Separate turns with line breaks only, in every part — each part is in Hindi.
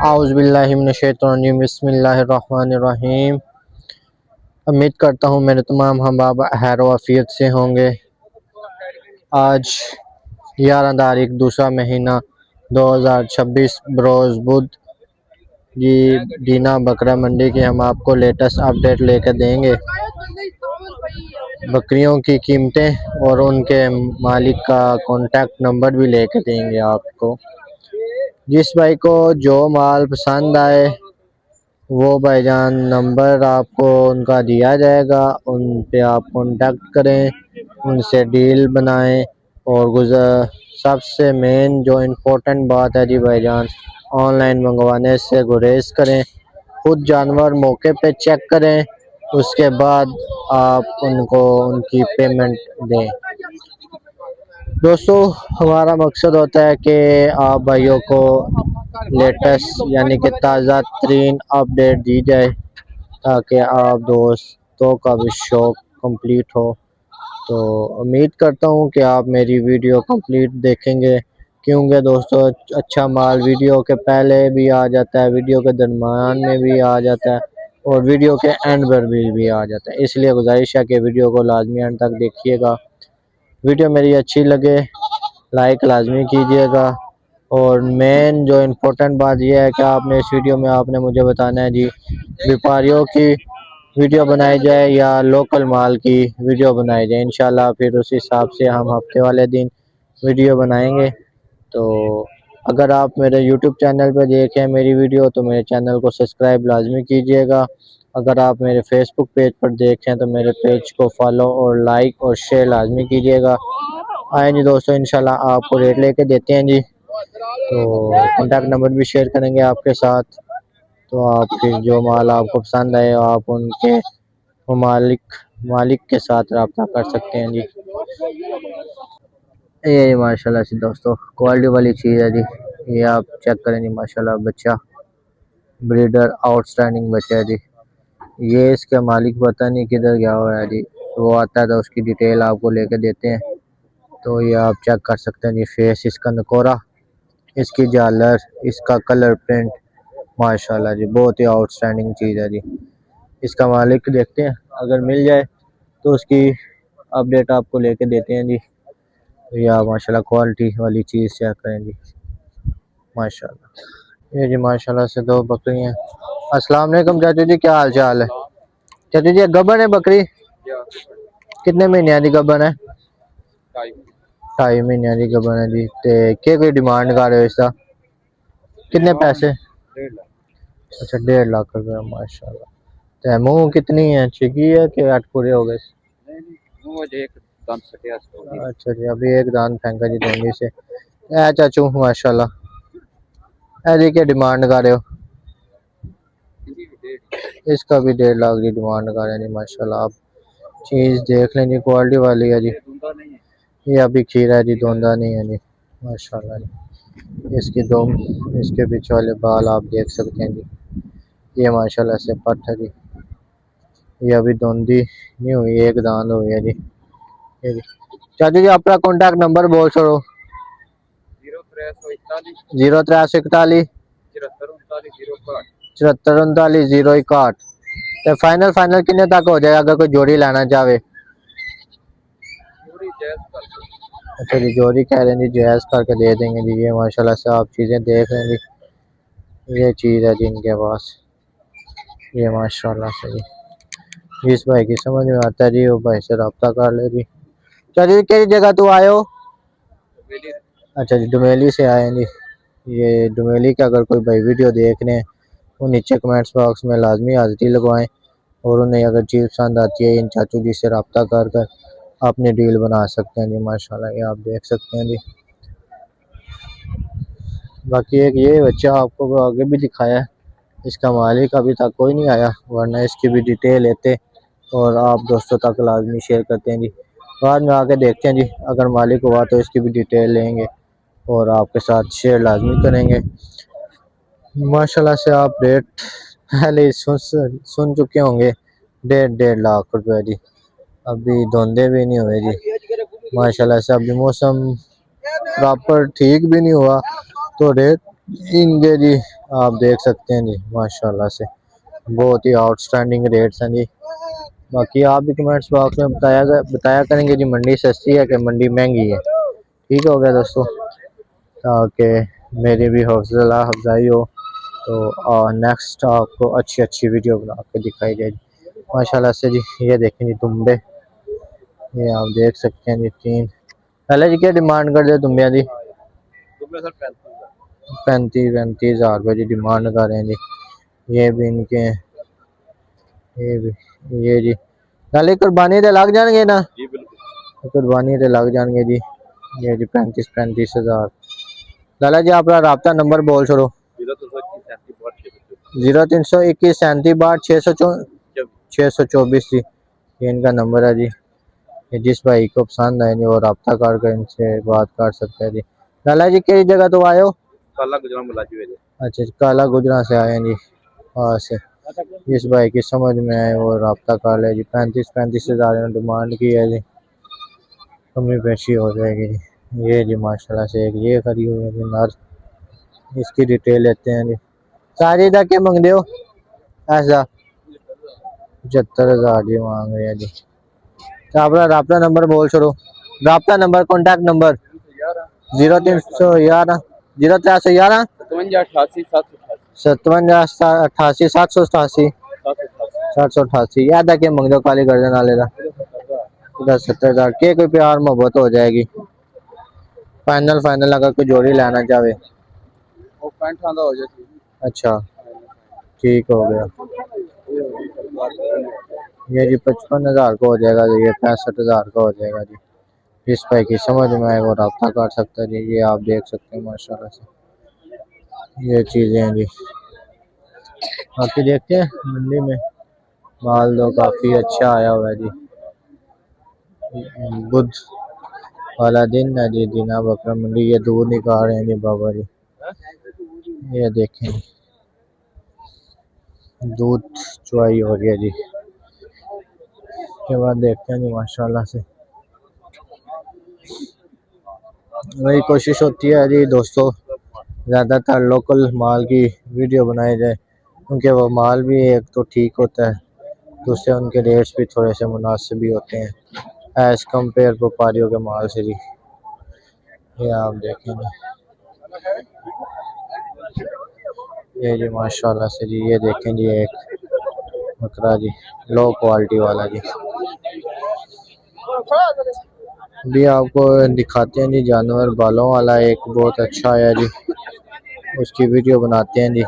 आउज़ुबिल्लाहि मिनश्शैतानिर्रजीम बिस्मिल्लाहिर्रहमानिर्रहीम। उम्मीद करता हूँ मेरे तमाम हम बाब खैर आफियत से होंगे। आज 11 तारीख दूसरा महीना 2026 बरोज़ बुध जी दीना बकरा मंडी की हम आपको लेटेस्ट अपडेट लेकर देंगे। बकरियों की कीमतें और उनके मालिक का कॉन्टैक्ट नंबर भी लेकर देंगे आपको। जिस भाई को जो माल पसंद आए वो भाईजान नंबर आपको उनका दिया जाएगा, उन पे आप कांटेक्ट करें, उनसे डील बनाएं। और सबसे मेन जो इम्पोर्टेंट बात है जी भाईजान, ऑनलाइन मंगवाने से गुरेज करें, खुद जानवर मौके पे चेक करें, उसके बाद आप उनको उनकी पेमेंट दें। दोस्तों, हमारा मकसद होता है कि आप भाइयों को लेटेस्ट यानी कि ताज़ा तरीन अपडेट दी जाए ताकि आप दोस्तों का भी शौक कंप्लीट हो। तो उम्मीद करता हूँ कि आप मेरी वीडियो कंप्लीट देखेंगे, क्योंकि दोस्तों अच्छा माल वीडियो के पहले भी आ जाता है, वीडियो के दरम्यान में भी आ जाता है और वीडियो के एंड पर भी आ जाता है। इसलिए गुजारिश है कि वीडियो को लाजमी एंड तक देखिएगा। वीडियो मेरी अच्छी लगे लाइक लाजमी कीजिएगा। और मेन जो इम्पोर्टेंट बात यह है कि आपने इस वीडियो में आपने मुझे बताना है जी, व्यापारियों की वीडियो बनाई जाए या लोकल माल की वीडियो बनाई जाए। इंशाल्लाह फिर उस हिसाब से हम हफ्ते वाले दिन वीडियो बनाएंगे। तो अगर आप मेरे यूट्यूब चैनल पर देखें मेरी वीडियो तो मेरे चैनल को सब्सक्राइब लाजमी कीजिएगा। अगर आप मेरे फेसबुक पेज पर देखें तो मेरे पेज को फॉलो और लाइक और शेयर लाजमी कीजिएगा। आए जी दोस्तों, इंशाल्लाह आपको रेट लेके देते हैं जी। तो कॉन्टैक्ट नंबर भी शेयर करेंगे आपके साथ। तो आप फिर जो माल आपको पसंद आए आप उनके मालिक के साथ रब्ता कर सकते हैं जी। ये माशाल्लाह से दोस्तों क्वालिटी वाली चीज़ है जी, ये आप चेक करें जी। माशाल्लाह बच्चा ब्रीडर आउटस्टैंडिंग बच्चा है जी। ये इसका मालिक पता नहीं किधर गया हुआ है जी, वो आता है तो उसकी डिटेल आपको लेके देते हैं। तो ये आप चेक कर सकते हैं जी। फेस इसका नकोरा, इसकी झालर, इसका कलर प्रिंट, माशाल्लाह जी बहुत ही आउटस्टैंडिंग चीज़ है जी। इसका मालिक देखते हैं, अगर मिल जाए तो उसकी अपडेट आपको लेके देते हैं जी। या माशाल्लाह क्वालिटी वाली चीज़ चेक करें जी। माशाल्लाह ये जी माशाल्लाह से दो बकरी हैं। अस्सलाम वालेकुम चाचू जी, क्या हाल चाल है? चाचू जी गबन है बकरी, कितने महीने की गबन है? 2.5 महीने की गबन है जी। ते क्या कोई डिमांड कर रहे हो इसका? कितने पैसे? अच्छा 1.5 लाख रुपये। माशाल्लाह। ते मुँह कितनी है, छिकी है कि 8 पूरे हो गए? अच्छा जी, अभी एक दांत फेंका जी दोंगी से। चाचू माशाल्लाह ऐसी क्या डिमांड कर रहे हो? इसका भी 1.5 लाख की डिमांड कर रहे हैं जी। माशाल्लाह आप चीज़ देख लें जी, क्वालिटी वाली है जी। ये अभी खीरा है जी, धोंदा नहीं है जी। माशाल्लाह जी इसके पीछे वाले बाल आप देख सकते हैं जी। ये माशाल्लाह से पट है जी, ये अभी धुंधी नहीं हुई, एक दांत हुई है जी। ये जी चाचू जी अपना कॉन्टैक्ट नंबर बोल छोड़ो। 0341 74 39 061। तो फाइनल कितने तक हो जाएगा अगर कोई जोड़ी लेना चाहे? अच्छा जी, जोड़ी कह रहे हैं जी, जायज़ करके दे देंगे जी। ये माशाल्लाह से आप चीज़ें देख रहे हैं जी, ये चीज़ है जी इनके पास। ये माशाल्लाह से जी जिस भाई की समझ में आता है जी वो भाई से रब्ता कर ले जी। चलिए किस जगह तू आए हो? अच्छा जी डुमेली से आए हैं जी। ये डुमेली का अगर कोई भाई वीडियो देख रहे हैं वो नीचे कमेंट्स बॉक्स में लाजमी हाज़िरी लगवाएं। और उन्हें अगर चीज़ पसंद आती है इन चाचू जी से रब्ता कर कर अपनी डील बना सकते हैं जी। माशाल्लाह ये आप देख सकते हैं जी। बाकी एक ये बच्चा आपको आगे भी दिखाया है, इसका मालिक अभी तक कोई नहीं आया, वरना इसकी भी डिटेल लेते और आप दोस्तों तक लाजमी शेयर करते हैं जी। बाद में आके देखते हैं जी, अगर मालिक हुआ तो इसकी भी डिटेल लेंगे और आपके साथ शेयर लाजमी करेंगे। माशाल्लाह से आप रेट पहले ही सुन चुके होंगे। 1.5 लाख रुपए जी, अभी धोंधे भी नहीं हुए जी। माशाल्लाह से अभी मौसम प्रॉपर ठीक भी नहीं हुआ तो रेट इनके जी आप देख सकते हैं जी माशाल्लाह से बहुत ही आउटस्टैंडिंग रेट्स हैं जी। बाकी आप भी कमेंट्स बॉक्स में बताया करेंगे जी मंडी सस्ती है कि मंडी महंगी है। ठीक हो गया दोस्तों, ताकि मेरी भी हौसला अफजाई हो तो नेक्स्ट आपको अच्छी अच्छी वीडियो बना के दिखाई जाएगी माशाल्लाह से जी। ये देखें जी तुम्बे, ये आप देख सकते हैं जी तीन। पहले जी क्या डिमांड कर दे तुम्बिया जी? 35,000 रुपये जी डिमांड कर रहे हैं जी। ये भी इनके हैं, ये भी, ये जी नाले कुर्बानी तो लग जाएंगे ना जी? बिल्कुल कुर्बानी तो लग जाएंगे जी। ये जी 35,000। लाला जी अपना राब्ता नंबर बोल छोड़ो। 0321 37 62 624 जी, ये इनका नंबर है जी। ये जिस भाई को पसंद आए जी वो राब्ता कर इनसे बात कर सकते हैं जी। लाला जी किस जगह तो आए हो? काला गुजरा मुलाजी। अच्छा काला गुजरा से आए हैं जी। हाँ से जिस भाई की समझ में आए वो राब्ता कर ले जी। 35,000 डिमांड की है जी, कमी पेशी हो जाएगी जी। ये जी माशाल्लाह से एक ये खड़ी हुई है जी नर, इसकी डिटेल लेते हैं जी। सारी का क्या मंगते हो? ऐसा 75,000 जी मांग रहे हैं जी। तो अपना राब्ता नंबर बोल छोड़ो, राब्ता नंबर कॉन्टैक्ट नंबर 0311 0311 57 88 788 याद है कि मंगदो काली गर्दन वाले का 70,000 के कोई प्यार मोहब्बत हो जाएगी। फाइनल अगर कोई जोड़ी लेना चाहे। अच्छा ठीक हो गया। ये जी 55,000 का हो जाएगा जी, ये 65,000 का हो जाएगा जी। जिस भाई की समझ में आए वो रब्ता कर सकता है जी। ये आप देख सकते हैं माशाल्लाह से ये चीज़ें हैं जी। बाकी देखते हैं मंडी में माल दो काफ़ी अच्छा आया हुआ है जी। बुध वाला दिन है जी, दीना बकरा मंडी। ये दूध निकाल रहे हैं जी बाबा जी। ये देखें दूध चुवाई हो रही है जी। के बाद देखते हैं जी माशाल्लाह से वही कोशिश होती है जी दोस्तों, ज़्यादातर लोकल माल की वीडियो बनाई जाए क्योंकि वो माल भी एक तो ठीक होता है, दूसरे उनके रेट्स भी थोड़े से मुनासिब भी होते हैं एज़ कम्पेयर व्यापारियों के माल से जी। ये आप देखेंगे ये जी माशाल्लाह से जी। ये देखें जी एक बकरा जी लो क्वालिटी वाला जी। भी आपको दिखाते हैं जी जानवर बालों वाला एक बहुत अच्छा आया जी, उसकी वीडियो बनाते हैं जी।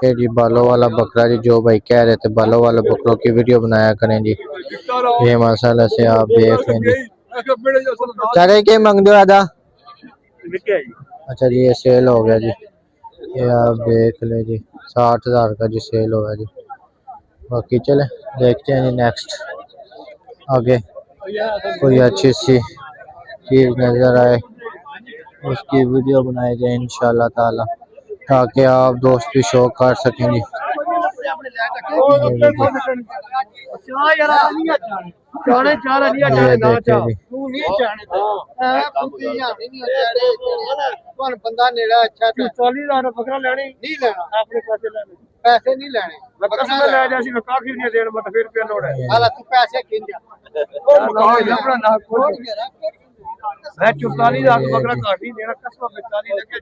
ये जी बालों वाला बकरा जी, जो भाई कह रहे थे बालों वाले बकरों की वीडियो बनाया करें जी। ये माशाल्लाह से आप देख लें जी। सारे के मंग दो आधा। अच्छा जी ये सेल हो गया जी। ये आप देख ले जी 60,000 का जी सेल हो गया जी। बाकी चले देखते हैं जी नेक्स्ट आगे कोई अच्छी सी चीज़ नज़र आए उसकी वीडियो बनाई जाए इंशाल्लाह ताला, ताकि आप दोस्त भी शौक कर सकें जी।
बंदा नेड़ा अच्छा 40,000 बकरा लेने नहीं लेना अपने पैसे नहीं लेने बकरा ले जा सी लका फिर नहीं देन मत फिर पे लोड़ है हां तू पैसे गिन जा ओ मकान लपड़ा ना खोल मैं 44,000 बकरा काट नहीं देना कसम 45 लगे।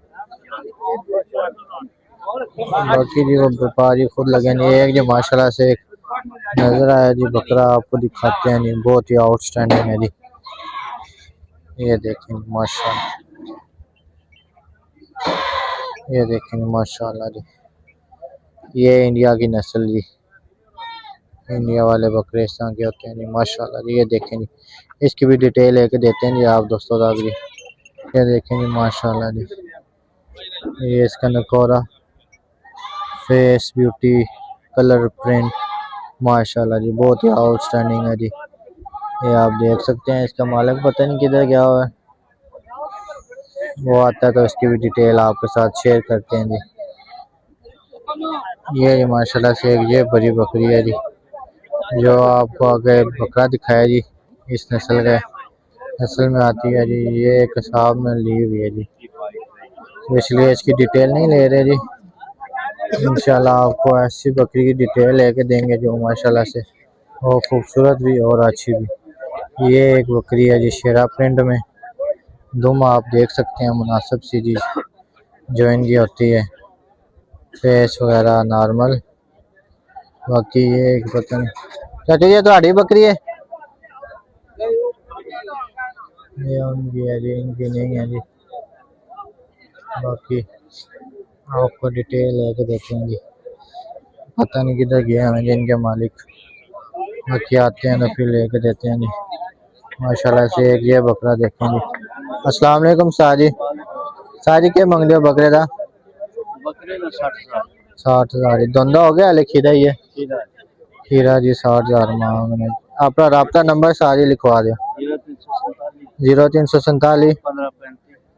बाकी जी वो व्यापारी खुद लगे नहीं। एक जी माशाल्लाह से एक नजर आया जी बकरा, आपको दिखाते हैं जी बहुत ही आउटस्टैंडिंग है जी। ये देखें माशाल्लाह, ये देखें माशाल्लाह जी। ये इंडिया की नस्ल जी, इंडिया वाले बकरे इस तरह के होते हैं जी माशाल्लाह जी। ये देखें जी इसकी भी डिटेल लेके देते हैं जी आप दोस्तों तक जी। ये देखें जी माशाल्लाह जी, ये इसका नकोरा फेस ब्यूटी कलर प्रिंट माशाल्लाह जी बहुत ही आउटस्टैंडिंग है जी। ये आप देख सकते हैं। इसका मालिक पता नहीं किधर गया हुआ है, वो आता है तो इसकी भी डिटेल आपके साथ शेयर करते हैं जी। ये माशाल्लाह से एक ये बड़ी बकरी है जी, जो आपको आगे बकरा दिखाया जी इस नस्ल में आती है जी। ये कसाब में ली हुई है जी। तो इसलिए इसकी डिटेल नहीं ले रहे जी। इंशाल्लाह आपको ऐसी बकरी की डिटेल लेके देंगे जो माशाल्लाह से और खूबसूरत भी और अच्छी भी। ये एक बकरी है जी शेरा प्रिंट में, दुम आप देख सकते हैं मुनासिब सी जी जो इनकी होती है, फेस वगैरह नॉर्मल। बाकी ये एक पता नहीं चाचा ये तो बकरी है, ये उनकी है जी, इनकी नहीं है जी। बाकी आपको डिटेल लेके देखेंगे, पता नहीं किधर गया हैं जी इनके मालिक। बाकी आते हैं तो फिर लेके देते हैं जी। माशाल्लाह से एक ये बकरा देखेंगे। अस्सलाम वालेकुम साजी, साजी क्या मंगते हो बकरे का?
बकरे का 60,000।
60,000 धंधा हो गया, खीरा ही है। खीरा जी 60,000 मांग रहे। अपना राब्ता नंबर सारी लिखवा दो। 0347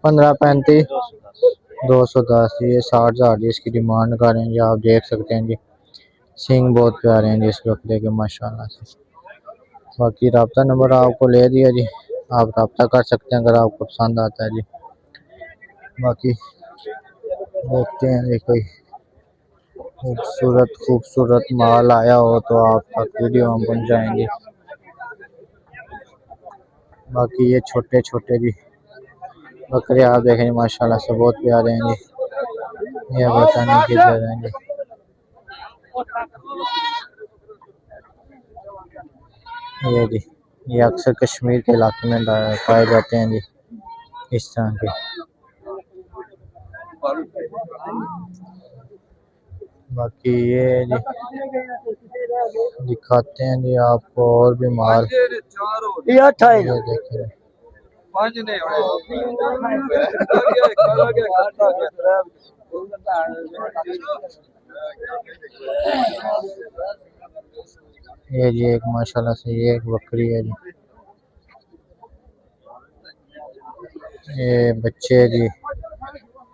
1535 210। ये 60,000 जी इसकी डिमांड कर रहे हैं जी, आप देख सकते हैं जी। सिंग बहुत प्यारे हैं जी इस बकरे के माशाल्लाह से। बाकी राब्ता नंबर आपको ले दिया जी, आप राब्ता कर सकते हैं अगर आपको पसंद आता है जी। बाकी देखते हैं जी कोई खूबसूरत माल आया हो तो आप तक वीडियो हम पहुँचाएंगे। बाकी ये छोटे छोटे जी बकरे आप देखें माशाल्लाह से बहुत प्यारे हैं जी। ये पता नहीं किधर हैं जी। ये जी ये अक्सर कश्मीर के इलाके में पाए जाते हैं जी इस तरह के। बाकी ये जी दिखाते हैं जी आपको और भी माल। ये देखें ये जी एक माशाल्लाह से ये एक बकरी है जी। ये बच्चे जी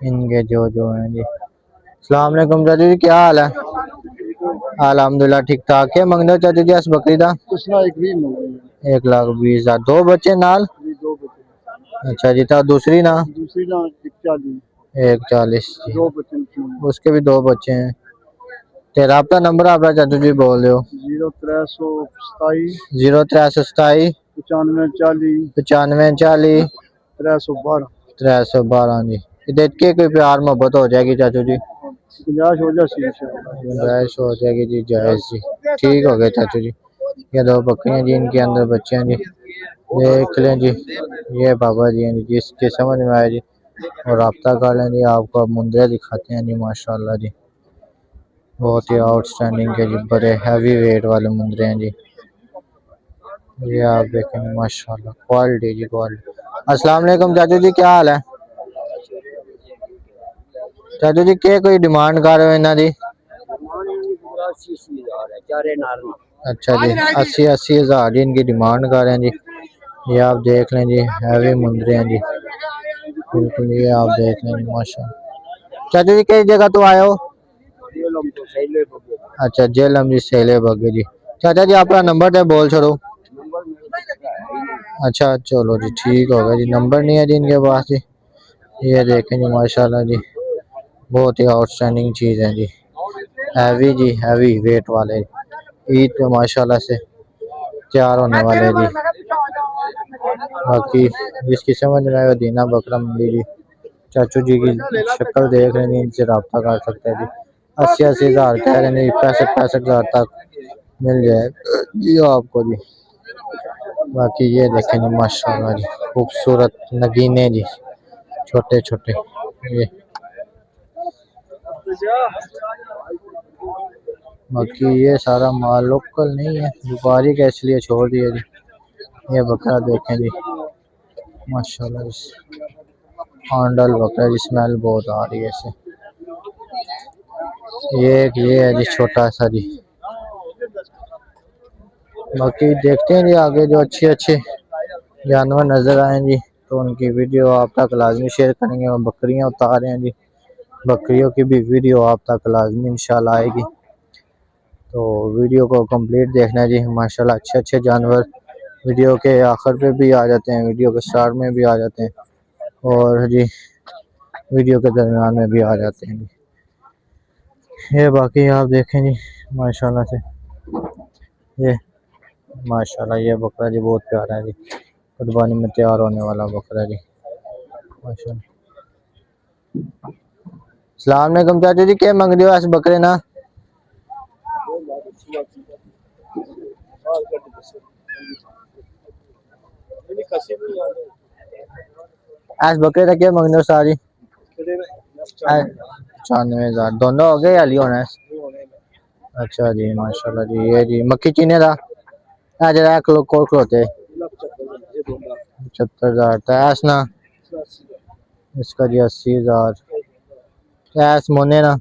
इनके जो हैं जी। अस्सलाम वालेकुम चाचू जी, क्या हाल है? अल्हम्दुलिल्लाह ठीक ठाक है। मंगदे चाचू जी इस बकरी का 1,20,000। दो बच्चे नाल? अच्छा जी, तो दूसरी ना 1,40 जी, उसके भी दो बच्चे हैं। तेरा आपका नंबर आप चाचू जी बोल रहे हो? 0327 95 40 312 जी। देख के कोई प्यार मोहब्बत हो जाएगी चाचू जी? गुंजाइश हो जाएगी जी, जायज़ जी। ठीक हो गया चाचू जी। ये दो बकरियां जी, इनके अंदर बच्चे हैं जी, देख लें जी। ये बाबा जी हैं जी, जिसके समझ में आए जी और रब्ता कर लें जी। आपको अब मुंदरे दिखाते हैं जी माशाल्लाह जी, बहुत ही आउटस्टैंडिंग के जी, बड़े हैवी वेट वाले मुंदरे हैं जी। ये आप देखेंगे माशाल्लाह क्वालिटी जी क्वालिटी। अस्सलाम वालेकुम चाचू जी, क्या हाल है? चाचू जी के कोई डिमांड कर रहे हो इन्हों की? अच्छा जी 80,000 जी इनकी डिमांड कर रहे हैं जी। ये आप देख लें जी, हैवी मुंदरे हैं जी बिल्कुल। ये आप देख लें माशाल्लाह। चाचू जी किस जगह तो आए हो? अच्छा जेलम जी सेले बगे जी। चाचा जी अपना नंबर दे बोल छोड़ो। अच्छा चलो जी ठीक हो गया जी, नंबर नहीं है जी इनके पास जी। ये देखें जी माशाल्लाह जी, बहुत ही आउटस्टैंडिंग चीज़ है जी, हैवी जी, हैवी वेट वाले। ईद पे माशाल्लाह से तैयार होने वाले जी। बाकी जिसकी समझ में आए दीना बकरा मंडी जी, चाचू जी की शक्ल देख रहे हैं, इनसे रब्ता कर सकते हैं जी। 80,000 कह रहे हैं, 65,000 तक मिल जाएगा जी आपको जी। बाकी ये देखें जी माशाल्लाह जी, खूबसूरत नगीने जी, छोटे छोटे। ये बाकी ये सारा माल लोकल नहीं है, व्यापारी का इसलिए छोड़ दिया जी। ये बकरा देखें जी माशाल्लाह, आंडल बकरा जी, स्मेल बहुत आ रही है इसे। ये है जी छोटा सा जी। बाकी देखते हैं जी आगे जो अच्छे जानवर नज़र आए जी तो उनकी वीडियो आप तक लाजमी शेयर करेंगे। और बकरियां उतार रहे हैं जी, बकरियों की भी वीडियो आप तक लाजमी इंशाल्लाह आएगी। तो वीडियो को कंप्लीट देखना है जी। माशाल्लाह अच्छे जानवर वीडियो के आखिर पे भी आ जाते हैं, वीडियो के स्टार्ट में भी आ जाते हैं। और जी वीडियो के दरमियान में भी आ जाते हैं जी। ये बाकी आप देखें जी माशाल्लाह से, ये माशाल्लाह ये बकरा जी बहुत प्यारा है जी, कुर्बानी में तैयार होने वाला बकरा जी माशाल्लाह। सलाम अलैकुम चाचा जी, क्या मंग रहे हो इस बकरे ना? इस बकरे का क्या मंग रहे हो सारी? 94,000 दोनों हो गए या लियो होना है? अच्छा जी माशाल्लाह जी। ये जी मक्खी चीने का जरा किलो कोल खलोते 75,000 ऐस ना, इसका जी 80,000 ऐस मोने ना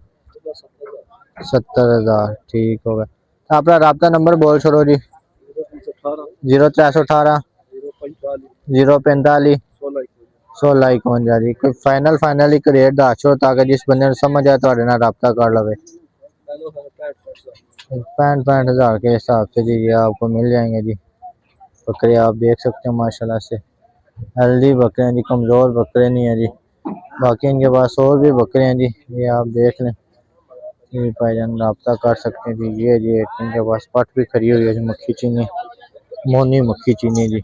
70,000। ठीक हो गया। अपना राब्ता नंबर बोल छोड़ो जी। 0318 045 1651 जी। कोई फाइनल एक रेट दस छोड़ो ताकि जिस बंदे ने समझ आए थोड़े नाल राब्ता कर लवे। 65,000 के हिसाब से जी ये आपको मिल जाएंगे जी बकरे। आप देख सकते हैं माशाल्लाह से हेल्दी बकरे हैं जी, कमज़ोर बकरे नहीं है जी। बाकी इनके पास और भी बकरे हैं जी, ये आप देख लें। ये भाईजान रब्ता कर सकते हैं जी। ये जी इनके पास पट भी खड़ी हुई है जी, मक्खी चीनी मोनी मक्खी चीनी जी,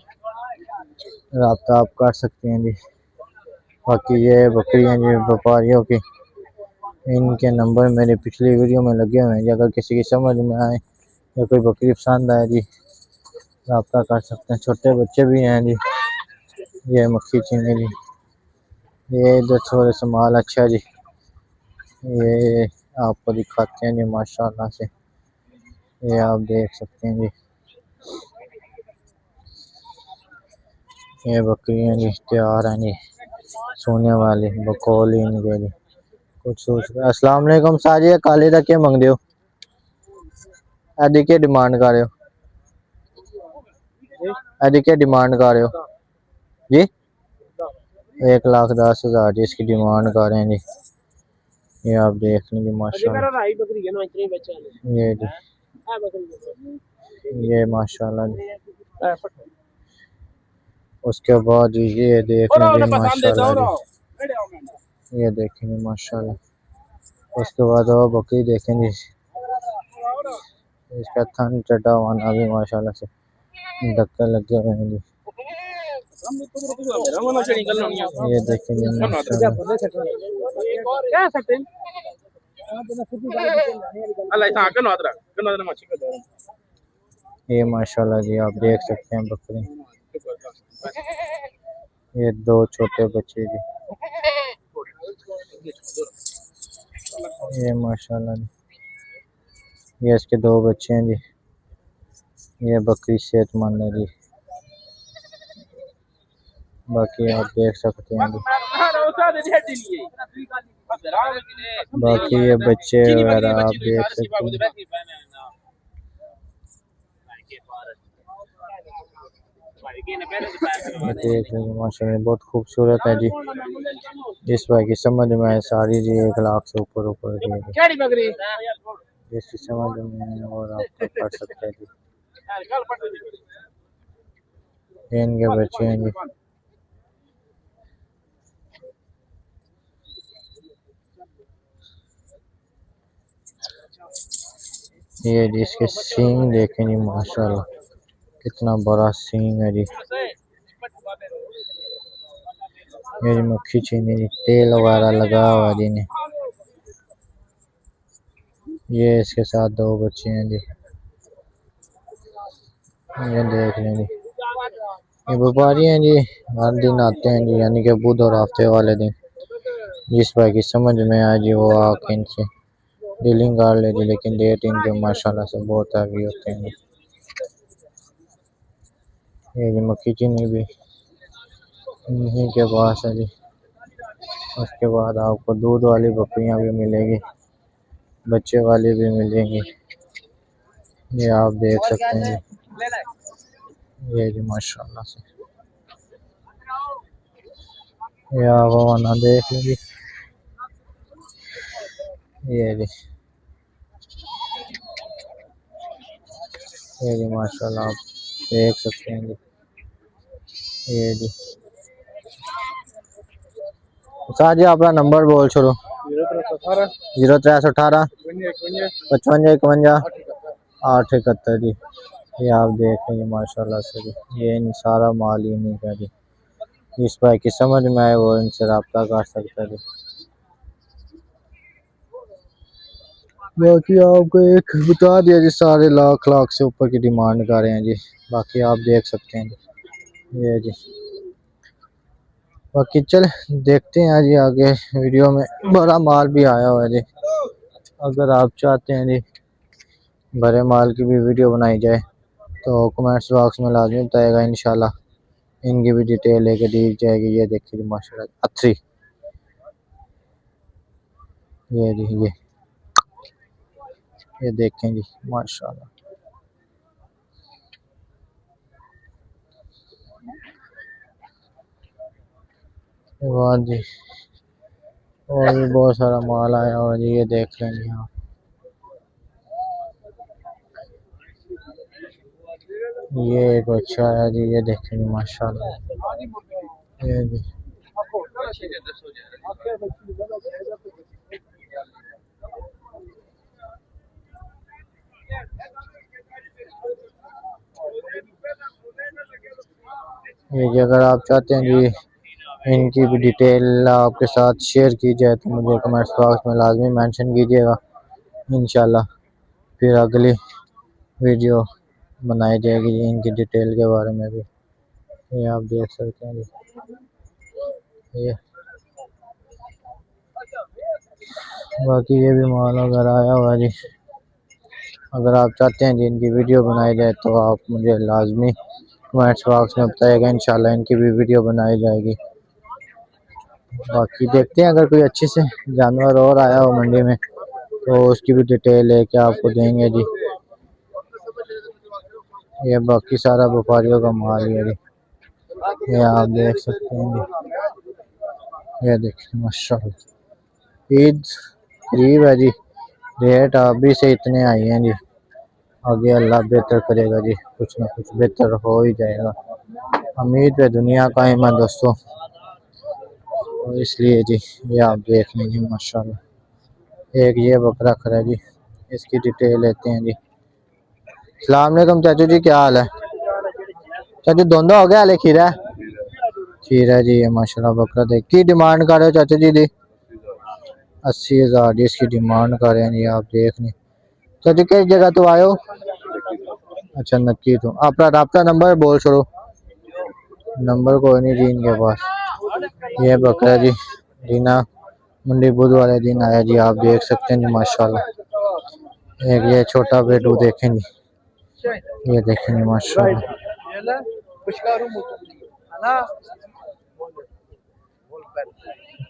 रब्ता आप कर सकते हैं जी। बाकी ये बकरियां जी व्यापारियों की, इनके नंबर मेरे पिछली वीडियो में लगे हुए हैं जी। अगर किसी की समझ में आए या कोई बकरी पसंद आए जी, रब्ता कर सकते हैं। छोटे बच्चे भी हैं जी। ये मक्खी चीनी जी, ये इधर थोड़े से माल अच्छा जी, ये आपको दिखाते हैं जी माशाल्लाह से। ये आप देख सकते हैं जी, ये बकरियां जी तैयार हैं जी, सोने वाली बकौल ही इनके जी कुछ सोच। अस्सलाम वालेकुम साजी, काले का क्या मंगदे हो? एदी क्या डिमांड कर रहे हो? एदी क्या डिमांड कर रहे हो जी? 1,10,000 जी इसकी डिमांड कर रहे हैं जी। ये आप देख लीजिए माशाल्लाह। ये जी, ये माशाल्लाह जी। उसके बाद ये देख लीजिए माशाल्लाह जी, ये देखेंगे माशाल्लाह। उसके बाद और बकरी देखेंगे, इसका थन चढ़ा हुआ भी माशाल्लाह से धक्के लगे हुए हैं जी। ये देखेंगे माशाल्लाह, ये माशाल्लाह जी आप देख सकते हैं बकरी। ये दो छोटे बच्चे जी, ये माशाल्लाह जी, ये इसके दो बच्चे हैं जी। ये बकरी सेहतमंद है जी। बाकी आप देख सकते हैं जी, बाकी ये बच्चे वगैरह आप देख सकते हैं। देख लीजिए माशाल्लाह बहुत खूबसूरत है जी। जिस भाई की समझ में आए सारी जी 1,00,000 से ऊपर ऊपर की है जी। जिसकी समझ में आए और आप कर सकते हैं जी। ये इनके बच्चे हैं जी। ये जी इसके सींग देखें जी माशाल्लाह कितना बड़ा सींग है जी। ये जी मक्खी चीनी जी, तेल वगैरह लगा हुआ जी ने। ये इसके साथ दो बच्चे हैं जी, ये देख लें जी। ये व्यापारी हैं जी, हर दिन आते हैं जी, यानी कि बुध और हफ्ते वाले दिन। जिस भाई की समझ में आए जी वो आके इनसे डीलिंग कर ले जी। लेकिन रेट इनके माशाल्लाह से बहुत हैवी होते हैं। ये जी मक्खी चीनी भी इन्हीं के पास है जी। उसके बाद आपको दूध वाली बकरियां भी मिलेगी, बच्चे वाली भी मिलेंगी। ये आप देख सकते हैं जी। ये जी माशाल्लाह से, ये आप वरना देख लीजिए। ये जी, ये जी माशाल्लाह आप देख सकते हैं जी। ये जी, उस्ताद जी अपना नंबर बोल छोड़ो। 0318 55 51 871 जी। ये आप देख रहे हैं माशाल्लाह से जी, ये इन सारा माल ही नहीं का जी। इस भाई की समझ में आए वो इनसे रब्ता कर सकता है जी। बाकी आपको एक बता दिया जी, सारे लाख लाख से ऊपर की डिमांड कर रहे हैं जी। बाकी आप देख सकते हैं जी, ये जी। बाकी चल देखते हैं जी आगे वीडियो में, बड़ा माल भी आया हुआ है जी। अगर आप चाहते हैं जी बड़े माल की भी वीडियो बनाई जाए तो कमेंट्स बॉक्स में लाजमी बताएगा, इंशाल्लाह इनकी भी डिटेल लेके दी जाएगी। ये देखिए माशाल्लाह अच्छी, ये जी ये देखें जी माशाल्लाह। वाह जी, और भी बहुत सारा माल आया हुआ जी, ये देख लेंगे आप। ये एक अच्छा है जी, ये देखेंगे माशाल्लाह, ये जी। ये जी अगर आप चाहते हैं जी इनकी भी डिटेल आपके साथ शेयर की जाए तो मुझे कमेंट्स बॉक्स में लाजमी मेंशन कीजिएगा, इंशाल्लाह फिर अगली वीडियो बनाई जाएगी जी इनकी डिटेल के बारे में भी। ये आप देख सकते हैं जी, ये बाकी ये भी माल वगैरह आया हुआ है जी। अगर आप चाहते हैं जी इनकी वीडियो बनाई जाए तो आप मुझे लाजमी कमेंट्स बॉक्स में बताइएगा, इंशाल्लाह इनकी भी वीडियो बनाई जाएगी। बाकी देखते हैं अगर कोई अच्छे से जानवर और आया हो मंडी में तो उसकी भी डिटेल लेके आपको देंगे जी। ये बाकी सारा व्यापारियों का माल ही है जी, ये आप देख सकते हैं जी। ये देखिए माशाल्लाह ईद करीब है जी, रेट अभी से इतने आई हैं जी, आगे अल्लाह बेहतर करेगा जी, कुछ ना कुछ बेहतर हो ही जाएगा। उम्मीद पे दुनिया कायम है दोस्तों, तो इसलिए जी ये आप देख लीजिए माशाल्लाह। एक ये बकरा खड़ा है जी, इसकी डिटेल लेते हैं जी। सलाम अलैकुम चाचू जी, क्या हाल है चाचू? धोंदा हो गया हाले खीरा खीरा जी, ये माशाल्लाह बकरा देख की डिमांड कर रहे हो चाचू जी दी? 80,000 जी इसकी डिमांड कर रहे हैं जी, आप देख लें। चाचू किस जगह तो आयो? अच्छा नक्की तो अपना रब्ता नंबर बोल छोड़ो। नंबर कोई नहीं जी इनके पास। ये बकरा जी दीना मंडी बुध वाले दिन आया जी, आप देख सकते हैं जी माशाल्लाह। एक ये छोटा बेटू देखें जी, ये देखें जी माशाल्लाह।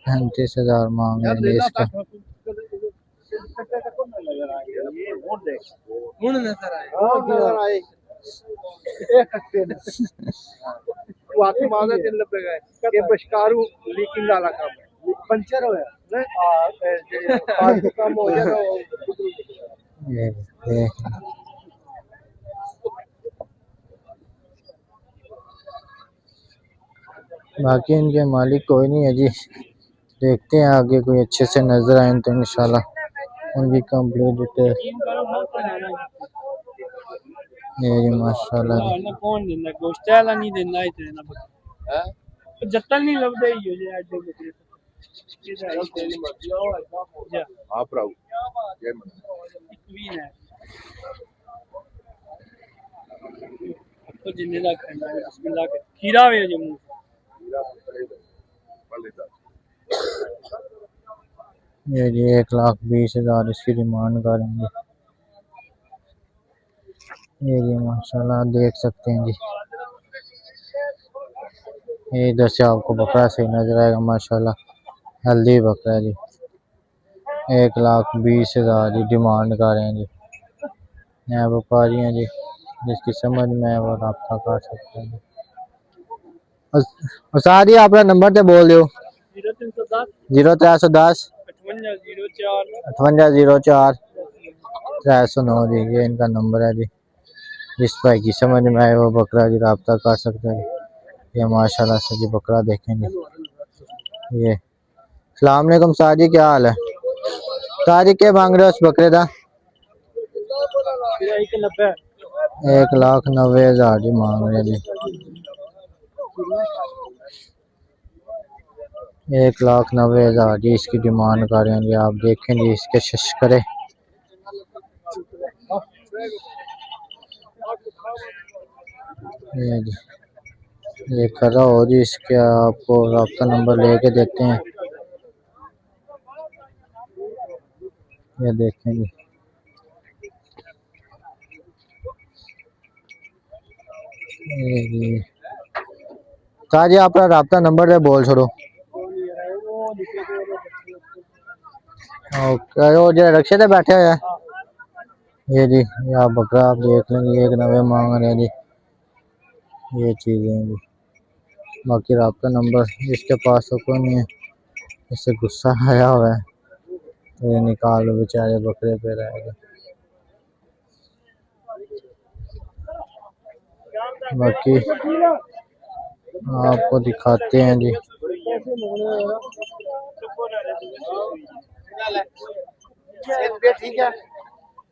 35,000 मांग रहे हैं इसका।
ये बशकारू लीकिंग वाला काम है, पंचर होया ना काम हो जाएगा।
ये बाकी इनके मालिक कोई नहीं है जी, देखते हैं आगे कोई अच्छे से नजर आए तो इंशाल्लाह उनकी कंप्लीट डिटेल। ये जी माशाल्लाह जी,
कौन देना गोश्त वाला नहीं देना इतने ना हैं जत्तल नहीं लबदे ही हो जाए ऐडे बकरे आप राव जय मन क्वीन है तो जिन्ने दा खाना है बिस्मिल्लाह के खीरा वे जम्मू
ये जी 1,20,000 इसकी डिमांड करेंगे। ये जी माशाल्लाह देख सकते हैं जी, ये इधर से आपको बकरा सही नजर आएगा माशाल्लाह, हेल्दी बकरा है जी। 1,20,000 जी डिमांड कर रहे हैं जी। यहाँ व्यापारी हैं जी, जिसकी समझ में है वो रब्ता कर सकते हैं। उस्ताद जी अपना नंबर तो बोल दो। 0310 5804 309 जी, ये इनका नंबर है जी। जिस भाई की समझ में आए वो बकरा जी रब्ता कर सकते हैं। ये माशाल्लाह से जी बकरा देखेंगे, ये सलाम अलैकुम साजी, क्या हाल है साजी? क्या मांग रहे हो उस बकरे का? 1,90,000 जी मांग रहे जी। 1,90,000 जी इसकी डिमांड कर रहे हैं जी। आप देखें जी इसके शश करे। ये जी ये खड़ा हो जी, इसके आपको रब्ता नंबर लेके देते हैं। ये देखें जी, ये जी ताजी आपका रब्ता नंबर है, बोल छोड़ो। ओके, वो जो रक्शे पे बैठे हुए हैं ये जी, ये आप बकरा आप देख लेंगे, 1,90,000 मांग रहे हैं जी। ये चीज़ें हैं जी। बाकी रब्ता नंबर इसके पास तो कोई नहीं है, इससे गुस्सा आया हुआ है तो ये निकाल बेचारे बकरे पे रहेगा। बाकी आपको दिखाते हैं जी।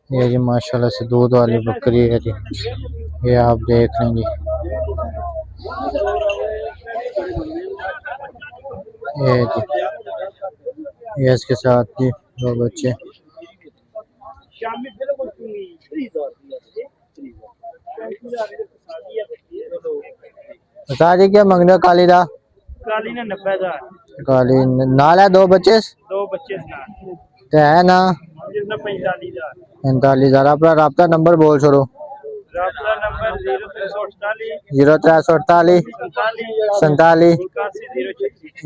ये जी माशाल्लाह से दूध वाली बकरी है जी, ये आप देख लें जी। ये जी, ये इसके साथ जी 2 बच्चे। बता जी क्या मंगने काली दा?
काली ने 90,000
काली नाल है, 2 बच्चे
दो बच्चे
ते है ना।
जिसने 45,000
45,000 अपना रब्ता नंबर बोल छोड़ो।
राबता नंबर 0348
0348 47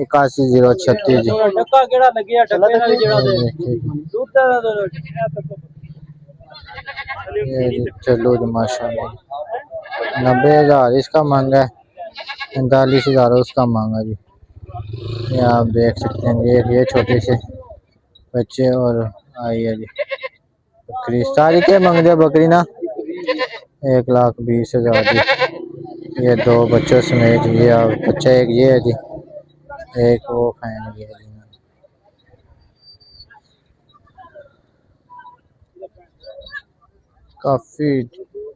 81 036 जी।
डक्का केड़ा लगया डक्के नाल जेड़ा दे दूध दा
ये जी चलो जी माशाल्लाह 90,000 इसका मांगा है, 45,000 उसका मांगा जी। ये आप देख सकते हैं ये छोटे से बच्चे और आई है जी बकरी। सारी के मांग दिया बकरी ना 1,20,000 जी। ये 2 बच्चों समेत ये बच्चा एक ये है जी, एक वो फैन ये है जी। काफ़ी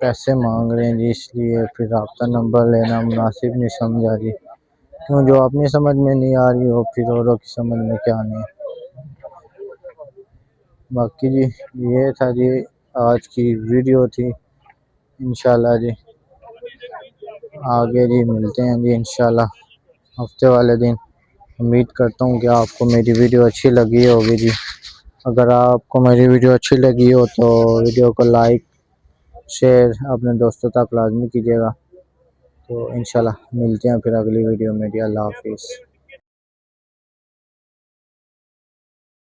पैसे मांग रहे हैं जी, इसलिए फिर रब्ता नंबर लेना मुनासिब नहीं समझा जी। क्यों, जो अपनी समझ में नहीं आ रही हो फिर औरों की समझ में क्या आनी है। बाकी जी ये था जी आज की वीडियो थी। इंशाल्लाह जी आगे जी मिलते हैं जी इंशाल्लाह हफ्ते वाले दिन। उम्मीद करता हूँ कि आपको मेरी वीडियो अच्छी लगी होगी जी। अगर आपको मेरी वीडियो अच्छी लगी हो तो वीडियो को लाइक शेयर अपने दोस्तों तक लाजमी कीजिएगा। तो इंशाल्लाह मिलते हैं फिर अगली वीडियो में जी। अल्लाह हाफिज़।